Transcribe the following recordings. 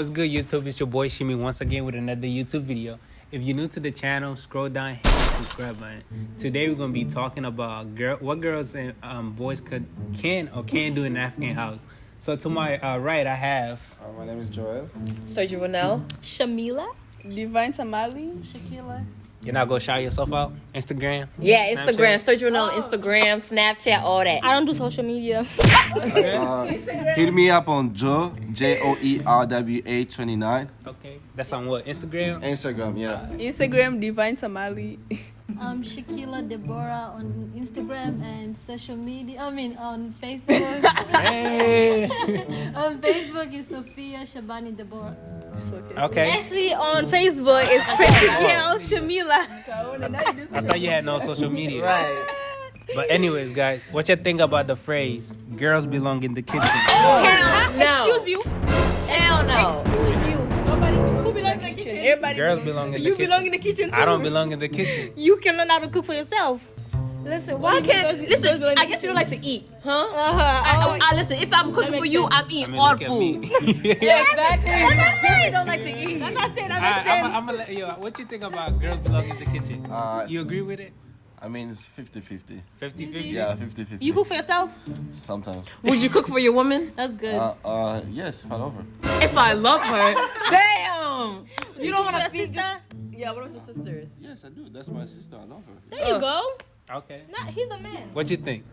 What's good, YouTube? It's your boy Shimi once again with another YouTube video. If you're new to the channel, scroll down, hit the subscribe button. Today we're gonna be talking about what girls and boys can do in an African house. So to my right, I have. My name is Joel. Sergio Ronell. Shamila. Divine Tamale. Shakila. You're not gonna shout yourself out? Instagram? Yeah, Snapchat? Instagram. Sergio Ronell, Instagram, Snapchat, all that. I don't do social media. Hit me up on Joe, JOERWA29. Okay, that's on what? Instagram? Instagram, yeah. Instagram Divine Tamale. Shakila Deborah on Instagram and social media. On Facebook. Hey. On Facebook is Sophia Shabani Deborah. Okay. Actually, on Facebook it's Pretty Girl Shamila. I thought you had no social media. Right. But anyways, guys, what you think about the phrase "girls belong in the kitchen"? Hell no. Excuse you. Hell no. Excuse you. Nobody Who belongs in the kitchen? Everybody Girls belong in the You kitchen. belong in the kitchen too. I don't belong in the kitchen. You can learn how to cook for yourself. Listen, why can't... Listen, I guess you don't like to eat, huh? Listen, if I'm cooking for you, I'm eating all look at food. me. Yeah, exactly. You don't like to eat. That's what I said. That makes sense. I'm gonna let you. What you think about girls belong in the kitchen? You agree with it? I mean, it's 50-50. 50-50? Yeah, 50-50. You cook for yourself? Sometimes. Would you cook for your woman? That's good. Yes, if I love her. If I love her. Damn. You don't want your to feed sister? Yeah, what about your sisters? Yes, I do. That's my sister. I love her. There you go. Okay. Nah, he's a man. What you think?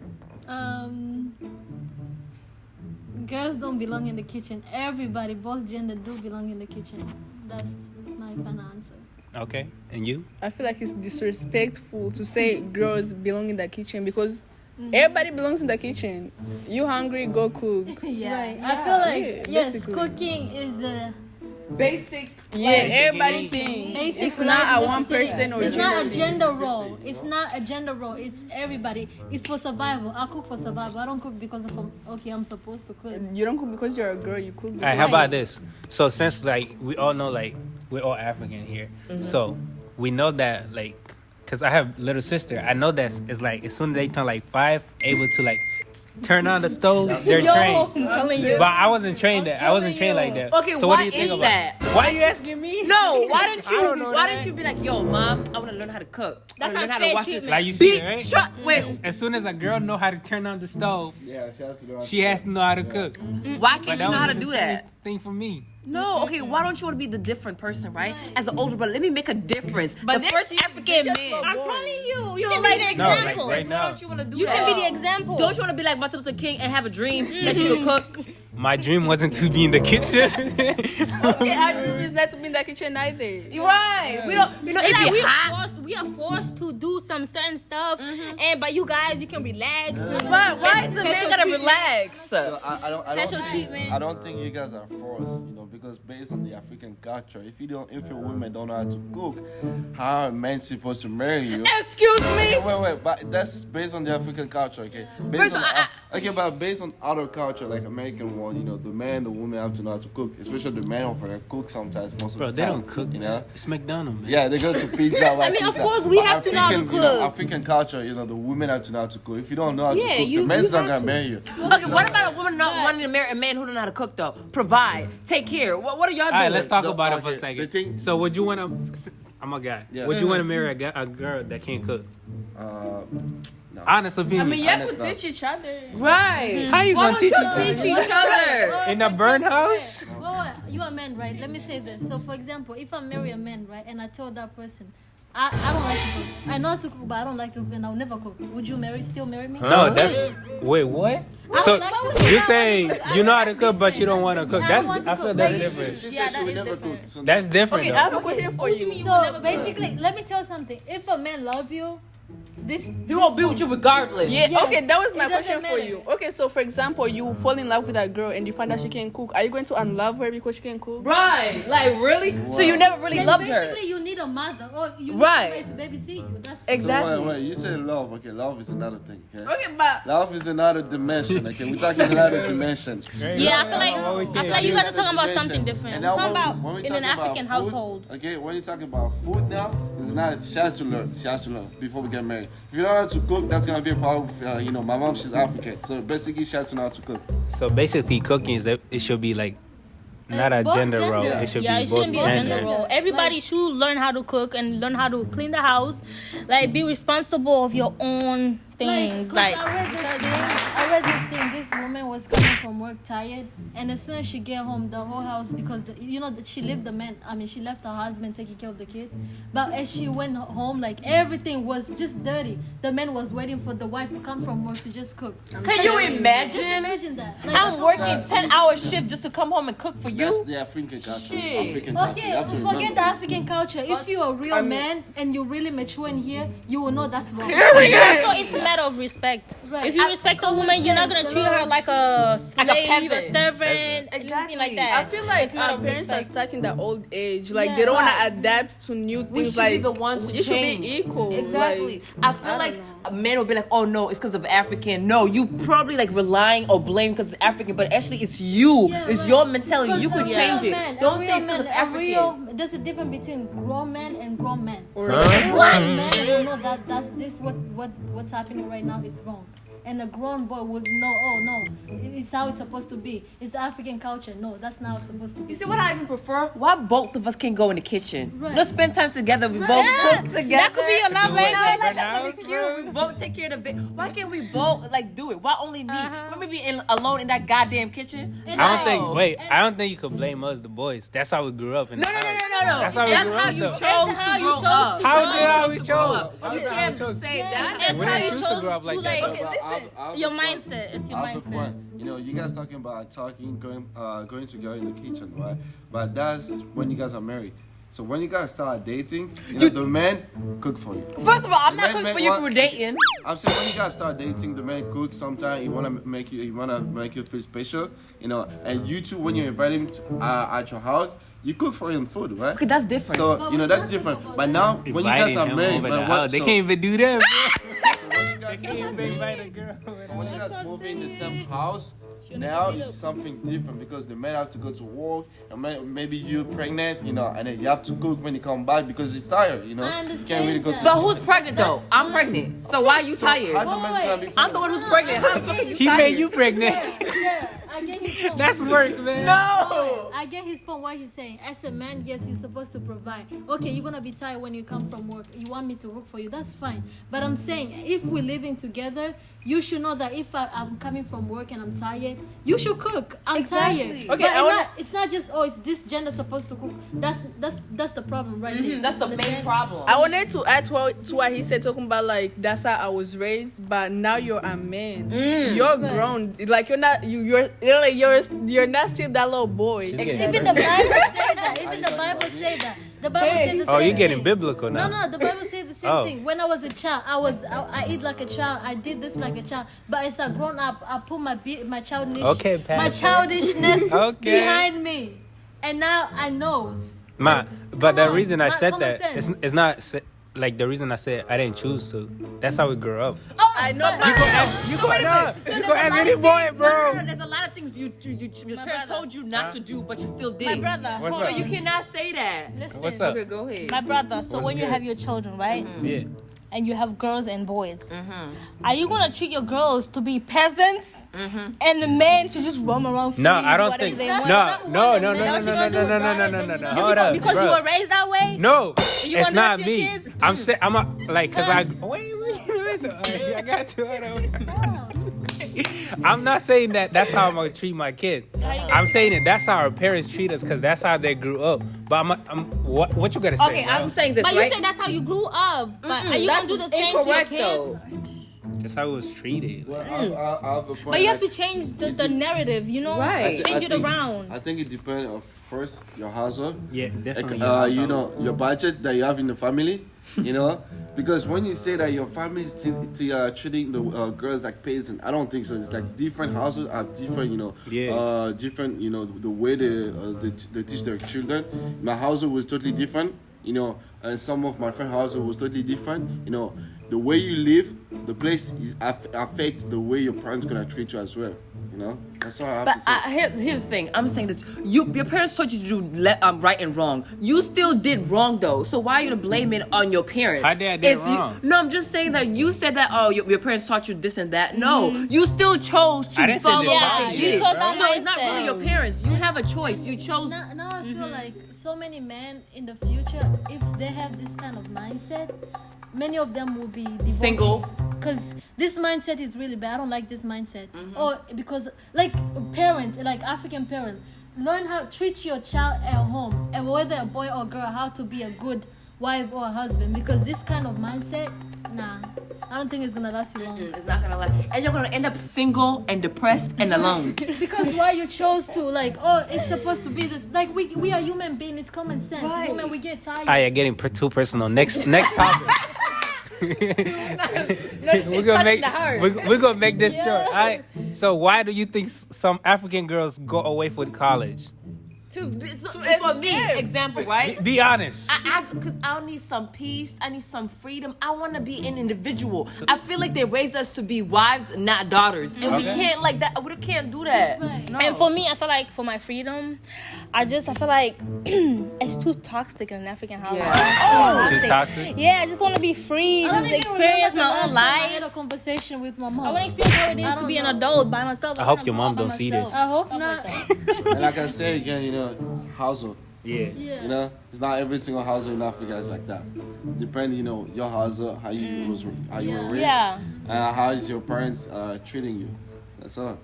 Girls don't belong in the kitchen. Everybody, both gender, do belong in the kitchen. That's my final answer. Okay. And you? I feel like it's disrespectful to say girls belong in the kitchen because everybody belongs in the kitchen. You hungry, go cook. Right. I feel like yes, basically. cooking is the Basic. Yeah, everybody need. think basic. it's not a one necessity. person or It's not a gender. gender role. It's not a gender role. It's everybody. It's for survival. I cook for survival. I don't cook because I'm supposed to cook. You don't cook because you're a girl. You cook. All right, how about this? So since we all know we're all African here, so we know that cause I have little sister, I know that it's as soon as they turn 5, able to turn on the stove, they're trained. I'm telling you. But I wasn't trained that. I wasn't trained like that. Okay, so why what do you think is about that? Why are you asking me? No, why didn't I don't know that. didn't you be like, yo, mom, I want to learn how to cook. I That's want to learn not how to fair wash treatment. Like you see, right? Wait, As soon as a girl know how to turn on the stove, Yeah, she has to do she has to know how to cook. why can't you know how to do that? Thing for me. No, okay, why don't you want to be the different person, right? As an older brother, let me make a difference. But The first African man. I'm telling you. You can like- be the No, example. right Why now. don't you want to do You that? can be the example. Don't you want to be like Martin Luther King and have a dream that you can cook? My dream wasn't to be in the kitchen. Okay, our dream is not to be in the kitchen either. You're right. We don't, It's it like be hot. we are forced to do some certain stuff, but you guys, you can relax. Why is the man gotta relax? So I don't Special think treatment. I don't think you guys are forced, because based on the African culture, if your women don't know how to cook, how are men supposed to marry you? Excuse me. Wait, but that's based on the African culture, okay? First of all, But based on other culture, like American one, the man, the woman have to know how to cook, especially the man over there cook sometimes most of Bro, the they time. don't cook. It's McDonald's, man. Yeah, they go to pizza. I mean, of course, we have to know how to cook. African culture, the women have to know how to cook. If you don't know how to Yeah, cook, you- the man's you not have gonna marry you. Okay, what about a woman not wanting to marry a man who don't know how to cook though? Provide, take care. What are y'all doing? All right, let's talk The- about it for a okay, second. the thing- So would you want to? I'm a guy. Yeah. Would you want to marry a girl that can't cook? No. Honest opinion. I mean, you have Honest to teach each other. Right. How you Why gonna don't teach you it? teach each other? In a burn house? Well, you are a man, right? Let me say this. So, for example, if I marry a man, right, and I tell that person, I don't like to cook. I know how to cook, but I don't like to cook, and I'll never cook. Would you still marry me? No, that's wait. What? So like to cook. you're saying you know how to cook, but you don't want to cook? I That's don't want to I feel cook. that's Like, different. She Yeah, said she that would is never different. cook. So That's different. Okay, I though. have a question for you. So, basically, let me tell you something. If a man love you, He won't be with you regardless. Yeah, Yes. okay, that was my It doesn't question for matter. you. Okay, so for example, you fall in love with a girl and you find that she can cook. Are you going to unlove her because she can cook? Right. Like really? So you never really then loved her. basically you need a mother, or you need Right. somebody to babysit you. That's Exactly. So wait, you said love. Okay, love is another thing. Okay, Okay, but love is another dimension. Okay, we're talking another dimension. Yeah, I feel like you guys are talking about something different. And We're now talking when about we in an talk about African food, household. Okay, when you talk about food now, it's not. She has to learn. She has to learn before we get married. If you don't know how to cook, that's gonna be a problem. My mom, she's African, so basically she has to know how to cook. So basically, cooking it should be like not a both gender role. gender. It should Yeah, be it both shouldn't be a gender gender. role. Everybody Like- should learn how to cook and learn how to clean the house. Like, be responsible of your own things. 'cause Like, I read this thing. This woman was coming from work tired, and as soon as she get home, the whole house, because she left the man. I mean, she left her husband taking care of the kid. But as she went home, like everything was just dirty. The man was waiting for the wife to come from work to just cook. Can you Just imagine? imagine that. I'm working 10-hour shift just to come home and cook for That's you. the African culture. Shit. African culture. Okay, You have to forget remember. the African culture. If you're a real man and you're really mature in here, you will know that's wrong. so it's a matter of respect. Right. If you respect a woman, you're not gonna treat her like a slave, peasant. a servant, anything like that. I feel like It's a matter our of parents are respect. stuck in the old age. Like Yeah. they don't want Right. to adapt to new We things. should Like be the ones to it should change. be equal. Exactly. Like, I feel I like don't a man will be like, oh no, it's because of African. No, you probably like relying or blame because it's African, but actually it's you. Yeah, it's right. your mentality. Because You a could real change it. man, Don't a say real it's because of man, a African. real. There's a difference between grown men and grown men. A grown man will know that that's this what's happening right now is wrong. And a grown boy would know, oh no, it's how it's supposed to be. It's African culture. No, that's not how it's supposed to be. You see what I even prefer? Why both of us can go in the kitchen? Right. Let's spend time together. We both Yeah. cook together. That could be a love Do language. what? Like, that's House, cute. bro? We both take care of the bit. Why can't we both like do it? Why only me? Let me be alone in that goddamn kitchen. And I don't think. Wait, I don't think you could blame us, the boys. That's how we grew up. In No, the no, no, house. no, no, no. That's how we grew up, you though. chose That's how to you grow chose up. to How grow is that how we to chose? grow up. How You is that how we can't chose? say Yeah. that. That's We how didn't you choose to chose grow up like to, that. like, I have your a point. mindset. It's your I have a mindset. point. You know, you guys talking about going together in the kitchen, right? But that's when you guys are married. So when you guys start dating, you know, the man cook for you. First of all, I'm not Man, cooking for you what- if we're dating. I'm saying when you guys start dating, the man cook. Sometimes he wanna make you feel special, you know. And you two, when you invite him to, at your house, you cook for him food, right? Okay, that's different. So But you know we that's can't different. talk about But that. now when you guys Inviting are him married, over but the what- house. They so- can't even do that, bro. so when you They guys- can't even invite a girl. when you guys move in the same house, now it's something different because the men have to go to work, and maybe you're pregnant, you know, and then you have to cook when you come back because it's tired, you know. I You can't really go to. understand But who's pregnant though? I'm pregnant. So why are you So how tired? the man's gonna be I'm the one who's pregnant. How the fuck are you He tired? made you pregnant. Yeah, I get his point. That's work, man. No. I get his point. What he's saying, as a man, yes, you're supposed to provide. Okay, you're gonna be tired when you come from work. You want me to cook for you? That's fine. But I'm saying, if we're living together, you should know that if I'm coming from work and I'm tired, you should cook. I'm Exactly. tired. Okay, But it's not just it's this gender supposed to cook. That's the problem right there. That's the main Understand? problem. I wanted to add to what he said, talking about like that's how I was raised, but now you're a man. You're grown. Like you're not still that little boy. Even the Bible say that. Even the Bible say that. The Bible say the same Oh, you're getting thing. biblical now. No, the Bible says the same Oh. thing. When I was a child, I eat like a child. I did this like a child. But as I grown up, I put my Okay, Pastor. my childishness Okay. behind me, and now I knows. Ma, but the Come on, reason I said common that, sense. it's not like the reason I said I didn't choose to. That's how we grew up. I know, but You go ask any boy, bro. No, there's a lot of things your parents brother. told you not to do, but you still did. My brother. What's So up? you cannot say that. Listen, What's up? Okay, go ahead. My brother. So What's when you good? have your children, right? Yeah. And you have girls and boys. Are you gonna treat your girls to be peasants, and the men to just roam around? No, free, I don't whatever think. they No, want? no, That's no, not no, what no, a no, man- no, That's no, what no, you no, no, got no, it, no, then no. you Hold up, Because bro. you were raised that way. No, You it's want not that to your me. kids? I'm saying I'm a, like, cause I wait. I got you. Hold on. I'm not saying that that's how I'm gonna treat my kid. I'm saying that that's how our parents treat us, cause that's how they grew up. But what you gotta say? Okay, bro? I'm saying this, But you right? say that's how you grew up. But are you That's gonna do the same to your incorrect, kids? though. That's how it was treated. Well, I have a point. But you have like, to change the narrative, you know? Right. Change it think- around. I think it depends on first your household. Yeah, definitely. You know, your budget that you have in the family, you know, because when you say that your family is treating the girls like peasants, I don't think so. It's like different households have different, you know, different, you know, the way they teach their children. My household was totally different, you know, and some of my friends' household was totally different, you know. The way you live, the place is affect the way your parents gonna treat you as well, you know. That's all I have But to say. here's the thing. I'm saying this. Your parents told you to do right and wrong. You still did wrong though. So why are you to blame it on your parents? How did I do wrong? No, I'm just saying that you said that. Oh, your parents taught you this and that. No, you still chose to I didn't say follow they what taught they you did. this, chose bro. that So it's not mindset. really your parents. You have a choice. You chose. Now I feel like so many men in the future, if they have this kind of mindset, many of them will be divorcing. Single. Because this mindset is really bad. I don't like this mindset. Or because, like, parents, like African parents, learn how to treat your child at home, and whether a boy or girl, how to be a good wife or a husband. Because this kind of mindset, nah, I don't think it's gonna last you long. It's not gonna last, and you're gonna end up single and depressed and alone. Because why you chose to, like, oh, it's supposed to be this, like, we are human beings, it's common sense. Right. Women, we get tired. Ah, you're getting too personal. Next topic. we're gonna make this short. All right. So why do you think some African girls go away for college? For me, example, right? Be honest. Because I need some peace. I need some freedom. I want to be an individual. I feel like they raised us to be wives, not daughters, and we can't like that. We can't do that. Right. No. And for me, I feel like for my freedom, I feel like it's too toxic in an African household. Yeah. Too toxic? Yeah, I just want to be free, I don't just even experience remember my the own last time I had life. a conversation with my mom. I want to experience how it I is to don't be an know. adult by myself. I hope your mom don't see this. I hope not. And like I say again, it's household. Yeah. Yeah. It's not every single household in Africa is like that. Depending, your household, how you were raised, Yeah. and how is your parents treating you. That's all.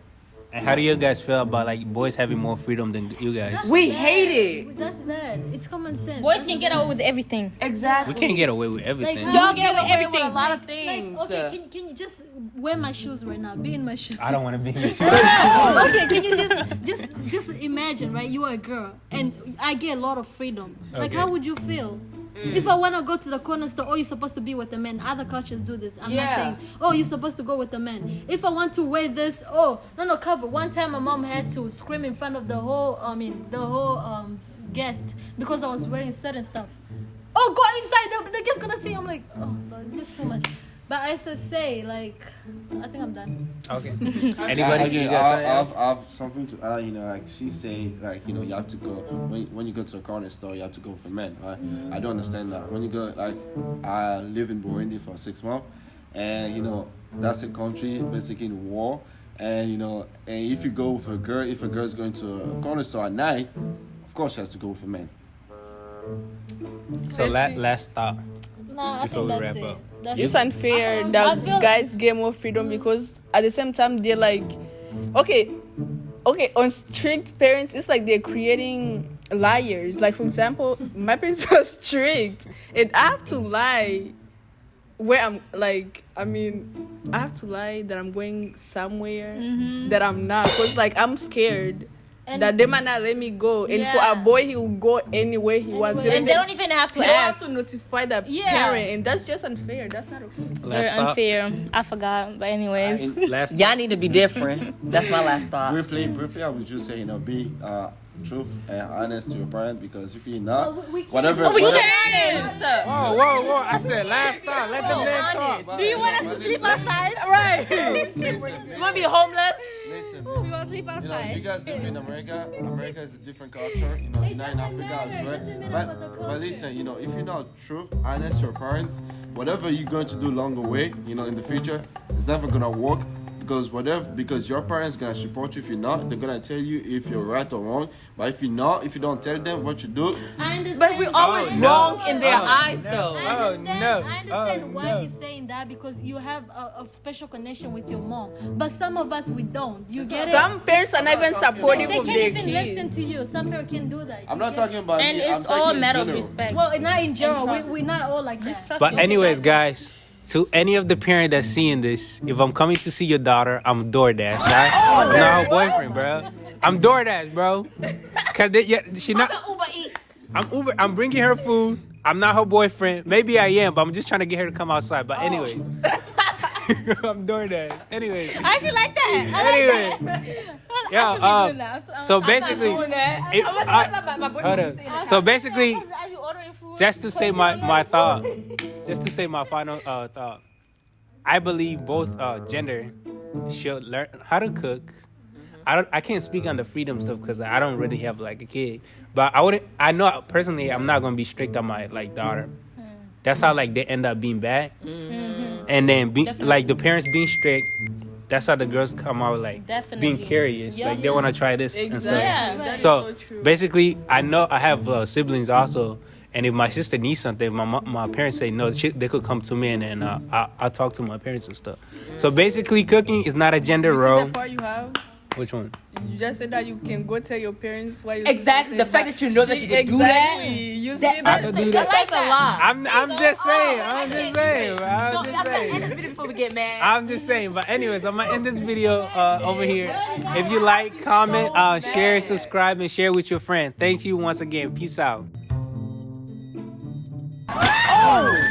And how do you guys feel about like boys having more freedom than you guys? We hate it. That's bad. It's common sense. Boys That's can get away with everything. Exactly. We can't get away with everything. Like, Y'all get away with everything. a lot of Like, things. okay, can you just wear my shoes right now? Be in my shoes. I don't want to be in your shoes. Okay, can you just imagine, right? You are a girl, and I get a lot of freedom. Like, Okay. how would you feel? If I want to go to the corner store, oh, you're supposed to be with the man. Other cultures do this. I'm not Yeah. saying, oh, you're supposed to go with the man. If I want to wear this, oh, no, cover. One time my mom had to scream in front of the whole guest because I was wearing certain stuff. Oh, go inside. The guest's going to see. I'm like, oh, Lord, it's just too much. But I say, like, I think I'm done. Okay. Anybody? Again, You guys I have something to add. Like she say, like you have to go when you go to the corner store, you have to go for men, right? I don't understand that. When you go, like I live in Burundi for 6 months, and that's a country basically in war, and and if you go with a girl, if a girl's going to a corner store at night, of course she has to go with a man. So last thought. No, I Before think we that's wrap it. up. That's It's it. unfair I that feel- guys get more freedom because at the same time they're like, okay, on strict parents, it's like they're creating liars. Like for example, my parents are strict, and I have to lie where I'm like. I have to lie that I'm going somewhere that I'm not, cause like I'm scared. And- that they might not let me go, and for Yeah. a boy, he'll go anywhere he wants. Anywhere. And they don't even have to You don't have ask. to notify the Yeah. parent, and that's just unfair. That's not okay. Very Last thought. unfair. I forgot. But anyways. Last Y'all need to be different. That's my last thought. Briefly, I would just say, be truth and honest to your parent, because if you're not, Oh, we can't. whatever. Oh, we whatever- can't. Whoa! I said last thought. Let the man talk. Do you want us to sleep outside? Right. You want to be homeless? Listen, We gonna sleep you guys live in America. America is a different culture. You're not in Africa as well. But listen, if you're not truth, honest to your parents, whatever you're going to do along the way, in the future, it's never gonna work. Because your parents gonna support you. If you're not, they're gonna tell you if you're right or wrong. But if you don't tell them what you do, I understand. But we're always Oh, no. wrong in their Oh, eyes, no. though. I understand, no. I understand Oh, why no. he's saying that, because you have a special connection with your mom. But some of us, we don't. You get it? Some parents are not even supportive They of can't their even kids. listen to you. Some parents can do that. I'm You not get it? talking about And me. I'm it's talking all a in matter of general. respect. Well, not in general. trust. We're not all like that. Trust But me. anyways, guys, to any of the parents that's seeing this, if I'm coming to see your daughter, I'm DoorDash, right? I'm not her boyfriend, bro. I'm DoorDash, bro. Cause she not. Uber Eats. I'm Uber. I'm bringing her food. I'm not her boyfriend. Maybe I am, but I'm just trying to get her to come outside. But anyways, I'm DoorDash. Anyways, I actually like that. I like anyway, that. yeah. So basically, if hold on. So basically, just to say my thought, just to say my final thought, I believe both gender should learn how to cook, I can't speak on the freedom stuff because I don't really have like a kid. But I know personally I'm not gonna be strict on my like daughter. That's how like they end up being bad. And then like the parents being strict. That's how the girls come out like being curious. Like they want to try this and stuff. Yeah. So basically, I know I have siblings also. And if my sister needs something, my parents say no, they could come to me and I'll talk to my parents and stuff. So basically, cooking is not a gender role. See that part you have? Which one? You just said that you can go tell your parents why you Exactly. The fact that you know that you can do that. You see That that? could do that's that. a lot. I'm just saying. I'm just saying. No, I'm I'm just not saying. end this video before we get mad. I'm just saying. But anyways, I'm gonna end this video over here. If you like, comment, share, subscribe, and share with your friend. Thank you once again. Peace out. Oh!